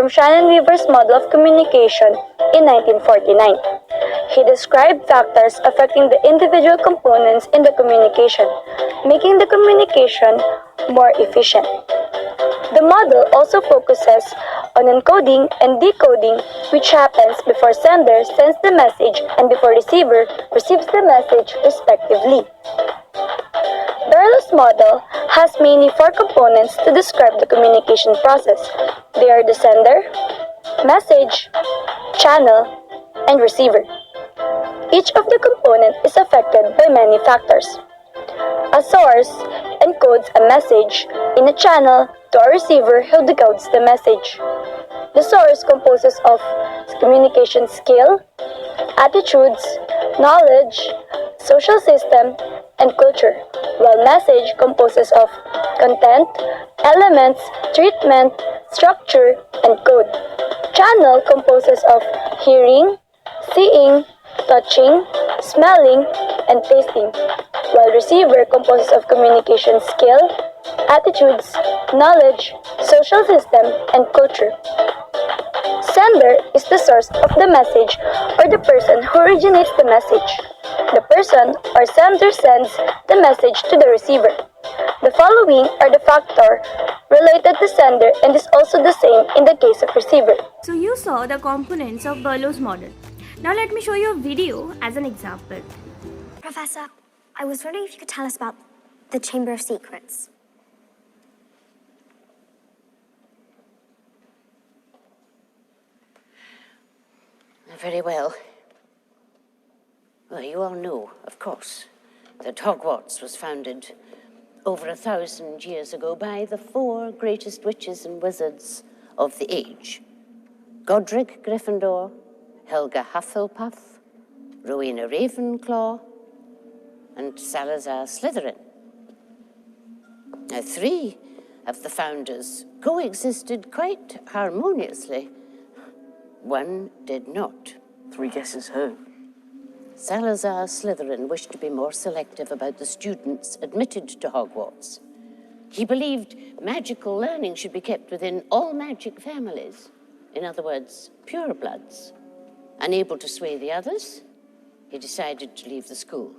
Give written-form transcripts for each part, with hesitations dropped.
from Shannon Weaver's model of communication in 1949. He described factors affecting the individual components in the communication, making the communication more efficient. The model also focuses on encoding and decoding, which happens before sender sends the message and before receiver receives the message, respectively. Barlow's model has mainly four components to describe the communication process. They are the sender, message, channel, and receiver. Each of the components is affected by many factors. A source encodes a message in a channel to a receiver who decodes the message. The source composes of communication skill, attitudes, knowledge, social system, and culture, while message composes of content, elements, treatment, structure, and code. Channel composes of hearing, seeing, touching, smelling, and tasting, while receiver composes of communication skill, attitudes, knowledge, social system, and culture. Sender is the source of the message or the person who originates the message. The person or sender sends the message to the receiver. The following are the factors related to sender and is also the same in the case of receiver. So you saw the components of Barlow's model. Now let me show you a video as an example. Professor, I was wondering if you could tell us about the Chamber of Secrets. Very well. Well, you all know, of course, that Hogwarts was founded over 1,000 years ago by the four greatest witches and wizards of the age. Godric Gryffindor, Helga Hufflepuff, Rowena Ravenclaw, and Salazar Slytherin. Now, three of the founders coexisted quite harmoniously. One did not. Three guesses who? Salazar Slytherin wished to be more selective about the students admitted to Hogwarts. He believed magical learning should be kept within all magic families. In other words, purebloods. Unable to sway the others, he decided to leave the school.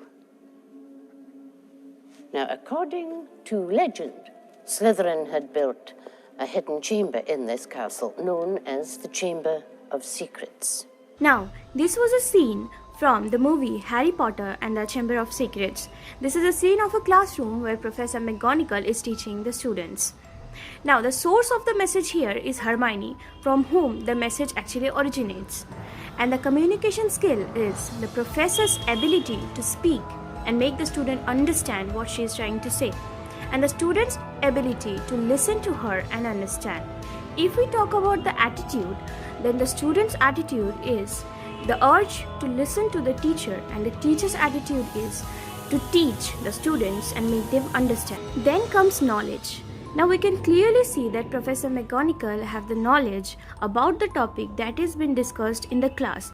Now, according to legend, Slytherin had built a hidden chamber in this castle known as the Chamber of Secrets. Now, this was a scene from the movie Harry Potter and the Chamber of Secrets. This is a scene of a classroom where Professor McGonagall is teaching the students. Now, the source of the message here is Hermione, from whom the message actually originates. And the communication skill is the professor's ability to speak and make the student understand what she is trying to say, and the student's ability to listen to her and understand. If we talk about the attitude, then the student's attitude is the urge to listen to the teacher, and the teacher's attitude is to teach the students and make them understand. Then comes knowledge. Now we can clearly see that Professor McGonagall have the knowledge about the topic that has been discussed in the class.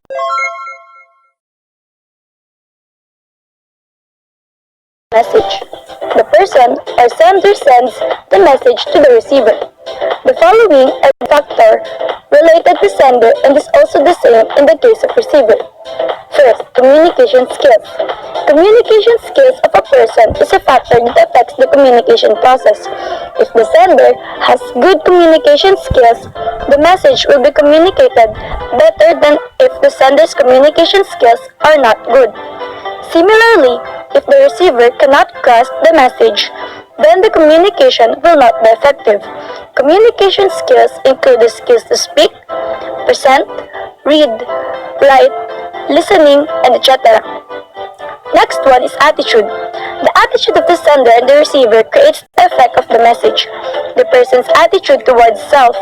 Message. The person or sender sends the message to the receiver. The following are factors related to sender and is also the same in the case of receiver. First, communication skills. Communication skills of a person is a factor that affects the communication process. If the sender has good communication skills, the message will be communicated better than if the sender's communication skills are not good. Similarly, if the receiver cannot grasp the message, then the communication will not be effective. Communication skills include the skills to speak, present, read, write, listening, and etc. Next one is attitude. The attitude of the sender and the receiver creates the effect of the message. The person's attitude towards self,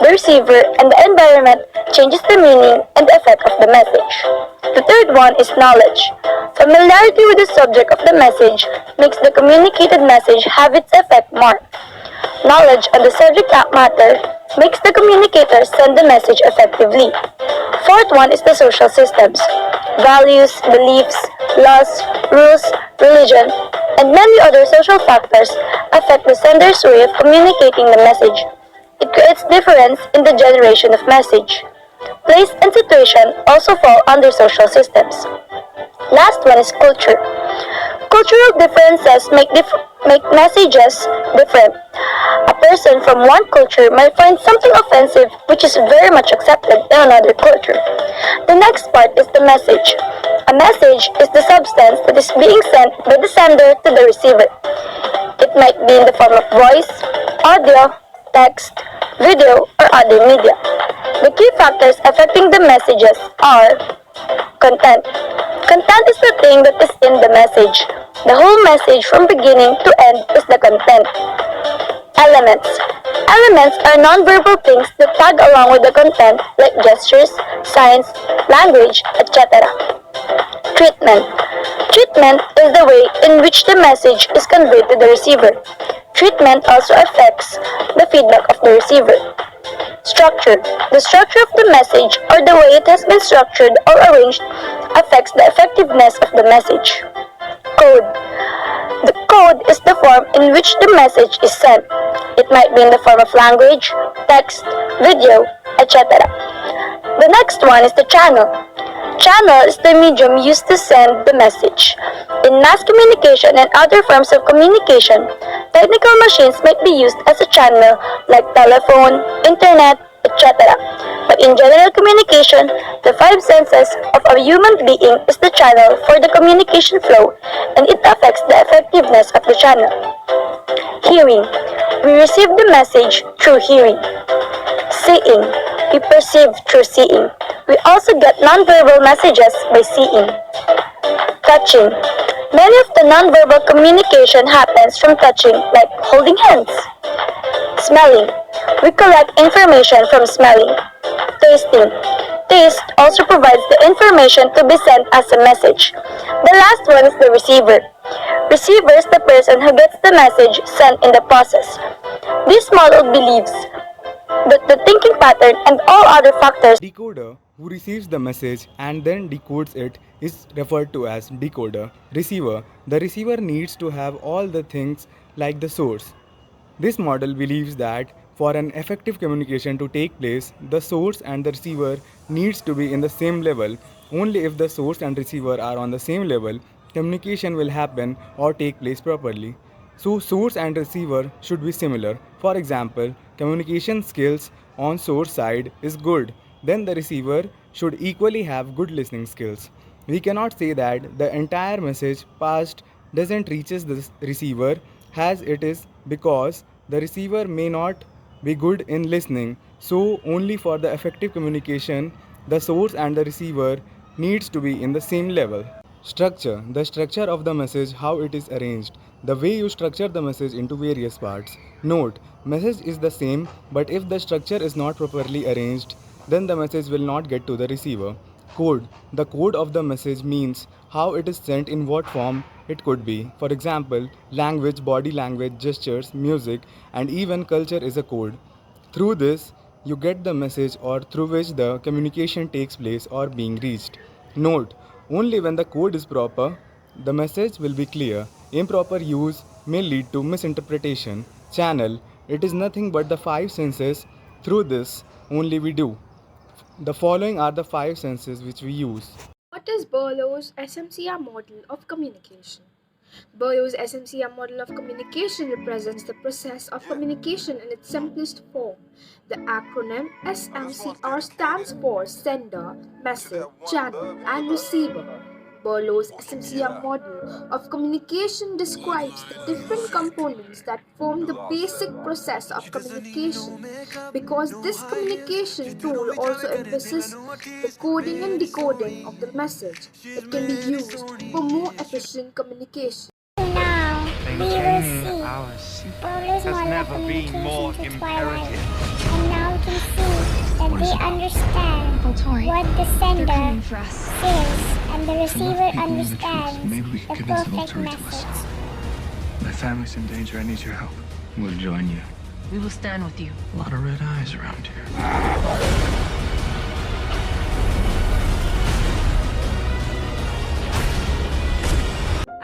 the receiver, and the environment changes the meaning and the effect of the message. The third one is knowledge. Familiarity with the subject of the message makes the communicated message have its effect more. Knowledge on the subject matter makes the communicator send the message effectively. Fourth one is the social systems. Values, beliefs, laws, rules, religion, and many other social factors affect the sender's way of communicating the message. It creates difference in the generation of message. Place and situation also fall under social systems. Last one is culture. Cultural differences make messages different. A person from one culture might find something offensive which is very much accepted in another culture. The next part is the message. A message is the substance that is being sent by the sender to the receiver. It might be in the form of voice, audio, text, video, or other media. The key factors affecting the messages are content. Content is the thing that is in the message. The whole message from beginning to end is the content. Elements. Elements are non-verbal things that tag along with the content like gestures, signs, language, etc. Treatment. Treatment is the way in which the message is conveyed to the receiver. Treatment also affects the feedback of the receiver. Structure. The structure of the message or the way it has been structured or arranged affects the effectiveness of the message. Code. The code is the form in which the message is sent. It might be in the form of language, text, video, etc. The next one is the channel. Channel is the medium used to send the message. In mass communication and other forms of communication, technical machines might be used as a channel like telephone, internet, etc. But in general communication, the five senses of a human being is the channel for the communication flow, and it affects the effectiveness of the channel. Hearing. We receive the message through hearing. Seeing. We perceive through seeing. We also get nonverbal messages by seeing. Touching. Many of the nonverbal communication happens from touching, like holding hands. Smelling. We collect information from smelling. Tasting. Taste also provides the information to be sent as a message. The last one is the receiver. Receiver is the person who gets the message sent in the process. This model believes that the thinking pattern and all other factors. Decoder who receives the message and then decodes it is referred to as decoder. Receiver. The receiver needs to have all the things like the source. This model believes that for an effective communication to take place, the source and the receiver needs to be in the same level. Only if the source and receiver are on the same level, communication will happen or take place properly. So source and receiver should be similar. For example, communication skills on source side is good, then the receiver should equally have good listening skills. We cannot say that the entire message passed doesn't reaches the receiver as it is because the receiver may not be good in listening. So only for the effective communication, the source and the receiver needs to be in the same level. Structure. The structure of the message, how it is arranged. The way you structure the message into various parts. Note, message is the same, but if the structure is not properly arranged, then the message will not get to the receiver. Code. The code of the message means how it is sent in what form it could be. For example, language, body language, gestures, music, and even culture is a code. Through this, you get the message or through which the communication takes place or being reached. Note, only when the code is proper, the message will be clear. Improper use may lead to misinterpretation. Channel, it is nothing but the five senses. Through this, only we do. The following are the five senses which we use. What is Berlow's SMCR model of communication? Berlow's SMCR model of communication represents the process of communication in its simplest form. The acronym SMCR stands for Sender, Message, Channel, and Receiver. Berlow's SMCR model of communication describes the different components that form the basic process of communication. Because this communication tool also emphasizes the coding and decoding of the message, it can be used for more efficient communication. Now, we will Maintaining see. our secret Berlow's has model of never been communication more to Twilight. imperative. And now we can see that they understand what the sender says and the receiver understands Maybe we the can convince them all perfect to read to us. message. My family's in danger. I need your help. We'll join you. We will stand with you. A lot of red eyes around here.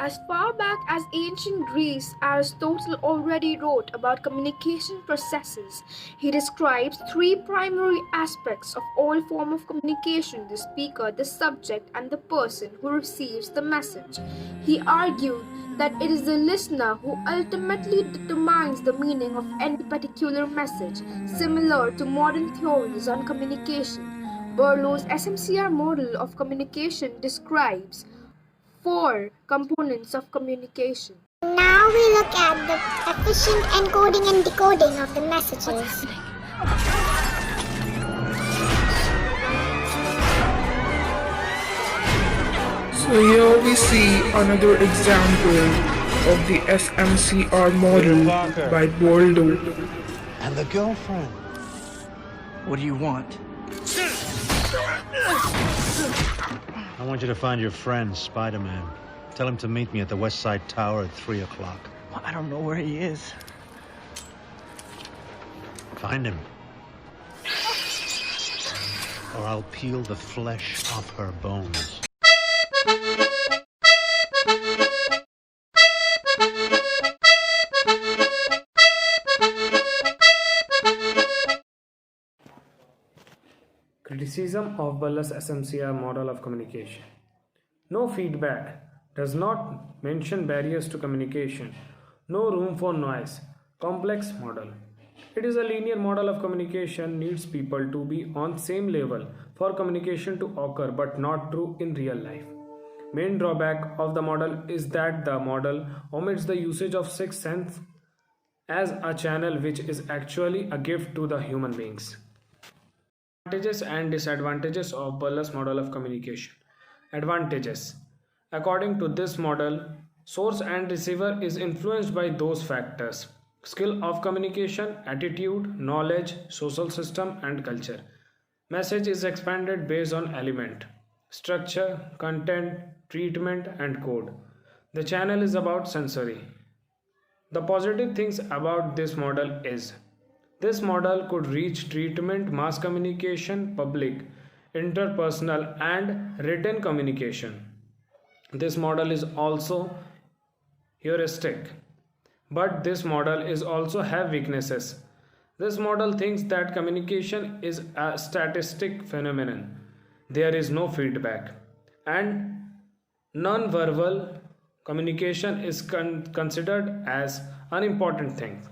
As far back as ancient Greece, Aristotle already wrote about communication processes. He describes three primary aspects of all form of communication: the speaker, the subject, and the person who receives the message. He argued that it is the listener who ultimately determines the meaning of any particular message, similar to modern theories on communication. Berlow's SMCR model of communication describes four components of communication. Now we look at the efficient encoding and decoding of the messages. So here we see another example of the SMCR model by Boldo. And the girlfriend. What do you want? I want you to find your friend, Spider-Man. Tell him to meet me at the West Side Tower at 3 o'clock. Well, I don't know where he is. Find him. Or I'll peel the flesh off her bones. Criticism of Buller's SMCR model of communication. No feedback, does not mention barriers to communication, no room for noise, complex model. It is a linear model of communication, needs people to be on same level for communication to occur, but not true in real life. Main drawback of the model is that the model omits the usage of sixth sense as a channel, which is actually a gift to the human beings. Advantages and disadvantages of Buller's model of communication. Advantages. According to this model, source and receiver is influenced by those factors: skill of communication, attitude, knowledge, social system, and culture. Message is expanded based on element, structure, content, treatment, and code. The channel is about sensory. The positive things about this model is: this model could reach treatment, mass communication, public, interpersonal, and written communication. This model is also heuristic, but this model is also have weaknesses. This model thinks that communication is a statistic phenomenon. There is no feedback, and non-verbal communication is considered as unimportant thing.